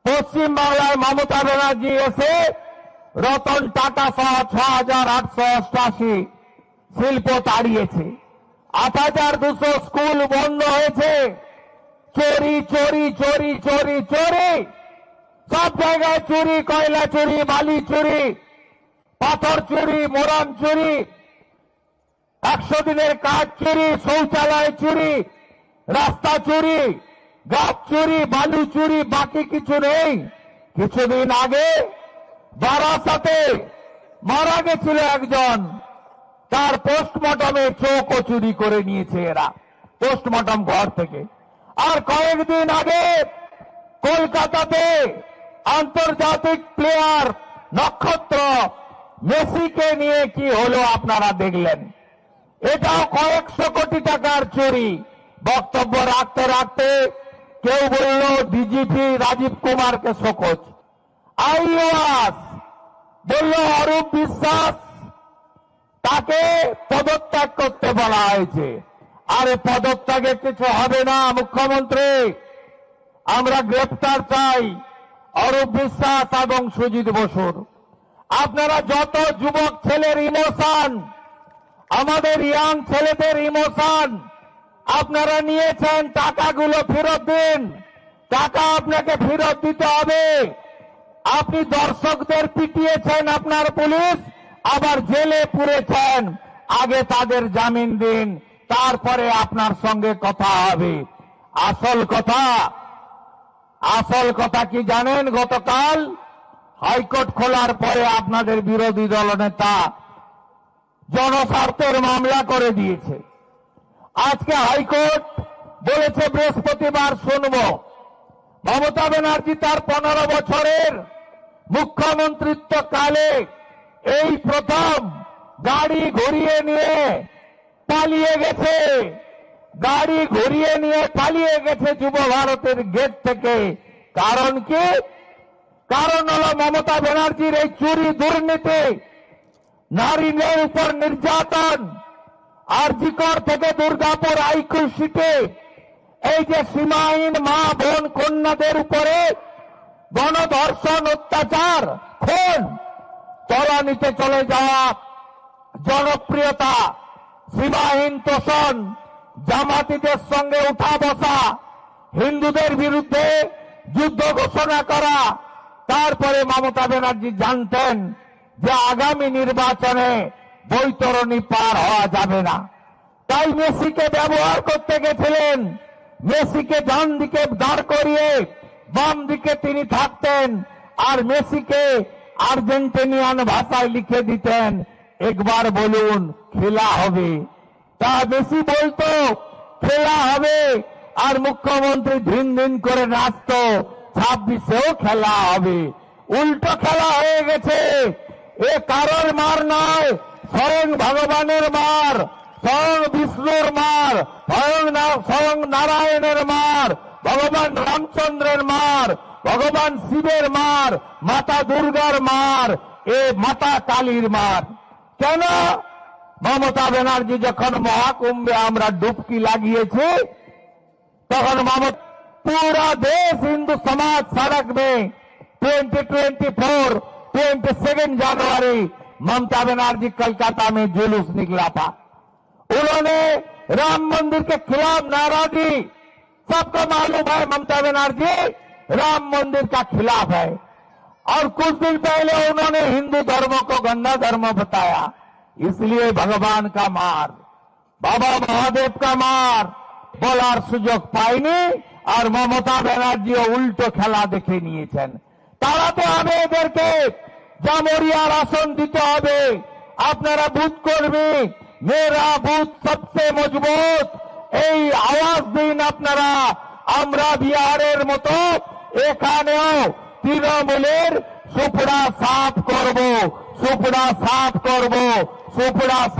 পশ্চিম বাংলায় মমতা ব্যানার্জি এসে রতন টাটা সহ 6,888 শিল্প তাড়িয়েছে, 8,200 স্কুল বন্ধ হয়েছে, চোরি চোরি চোরি চোরি চোরি, সব জায়গায় চুরি, কয়লা চুরি, বালি চুরি, পাথর চুরি, মোরাম চুরি, 100 দিনের কাজ চুরি, শৌচালয় চুরি, রাস্তা চুরি, গাছ চুরি, বালু চুরি, বাকি কিছু নেই। কিছুদিন আগে বারাসাতে মারা গেছিল একজন, তার পোস্টমর্টমে চোখও চুরি করে নিয়েছে এরা পোস্টমর্টম ঘর থেকে। আর কয়েকদিন আগে কলকাতাতে আন্তর্জাতিক প্লেয়ার নক্ষত্র মেসিকে নিয়ে কি হলো আপনারা দেখলেন। এটাও কয়েকশো কোটি টাকার চুরি। বক্তব্য রাখতে রাখতে কেউ বলল ডিজিপি রাজীব কুমারকে শোকজ, আইওয়াস বলল অরূপ বিশ্বাস তাকে পদত্যাগ করতে বলা হয়েছে। আরে পদত্যাগে কিছু হবে না মুখ্যমন্ত্রী, আমরা গ্রেফতার চাই অরূপ বিশ্বাস এবং সুজিত বসুর। আপনারা যত যুবক ছেলের ইমোশন, আমাদের ইয়াং ছেলেদের ইমোশন আপনারা নিয়েছেন, টাকাগুলো ফেরত দিন। টাকা আপনাকে ফেরত দিতে হবে। আপনি দর্শকদের পিটিয়েছেন আপনার পুলিশ, আবার জেলে পুরেছেন। আগে তাদের জামিন দিন, তারপরে আপনার সঙ্গে কথা হবে। আসল কথা কি জানেন? গতকাল হাইকোর্ট খোলার পরে আপনাদের বিরোধী দলনেতা জনস্বার্থের মামলা করে দিয়েছে। আজকে হাইকোর্ট বলেছে বৃহস্পতিবার শুনব। মমতা ব্যানার্জি তার 15 বছরের মুখ্যমন্ত্রিত্ব কালে এই প্রথম গাড়ি ঘুরিয়ে নিয়ে পালিয়ে গেছে, গাড়ি ঘুরিয়ে নিয়ে পালিয়ে গেছে যুব ভারতের গেট থেকে। কারণ কি? কারণ হলো মমতা ব্যানার্জির এই চুরি, দুর্নীতি, নারীদের উপর নির্যাতন, আরজিকর থেকে দুর্গাপুর আইকিউ সিটে এই যে সীমাহীন মা বোন কন্যাদের উপরে গণধর্ষণ, অত্যাচার, খুন, তলানিতে চলে যাওয়া জনপ্রিয়তা, সীমাহীন তোষণ, জামাতিদের সঙ্গে উঠা বসা, হিন্দুদের বিরুদ্ধে যুদ্ধ ঘোষণা করা। তারপরে মমতা ব্যানার্জি জানতেন যে আগামী নির্বাচনে বৈতরণী পার হওয়া যাবে না, তাই মেসিকে ব্যবহার করতে গেছিলেন। মেসিকে ডান দিকে দাঁড় করিয়ে বাম দিকে তিনি থাকতেন, আর মেসিকে আর্জেন্টিনিয়ান ভাষায় লিখে দিতেন, একবার বলুন খেলা হবে। তা মেসি বলতো খেলা হবে, আর মুখ্যমন্ত্রী ধিন ধিন করে নাচত 26-এও খেলা হবে। উল্টো খেলা হয়ে গেছে। এ কারোর মার নয়, স্বয়ং ভগবানের মার, স্বয়ং বিষ্ণুর মার, স্বয়ং নারায়ণের মার, ভগবান রামচন্দ্রের মার, ভগবান শিবের মার, মাতা দুর্গার মার, এ মাতা কালীর মার। কেন? মমতা ব্যানার্জি যখন মহাকুম্ভে আমরা ডুবকি লাগিয়েছি, তখন মমতা पूरा देश हिंदू समाज सड़क में 22 जनवरी ममता बनर्जी कलकत्ता में जुलूस निकला था। उन्होंने राम मंदिर के खिलाफ नारा दी। सबको मालूम है ममता बनर्जी राम मंदिर का खिलाफ है, और कुछ दिन पहले उन्होंने हिंदू धर्म को गंदा धर्म बताया। इसलिए भगवान का मार, बाबा महादेव का मार বলার সুযোগ পায়নি। আর মমতা ব্যানার্জিও উল্টো খেলা দেখে নিয়েছেন। তাড়াতে হবে এদেরকে, জামুরিয়ার আসন দিতে হবে। আপনারা বুথ কর্মী, মেরা বুথ সবচেয়ে মজবুত, এই আওয়াজ দিন আপনারা। আমরা বিহারের মতো এখানেও তৃণমূলের সুপড়া সাফ করব, সুপড়া সাফ করব, সুপড়া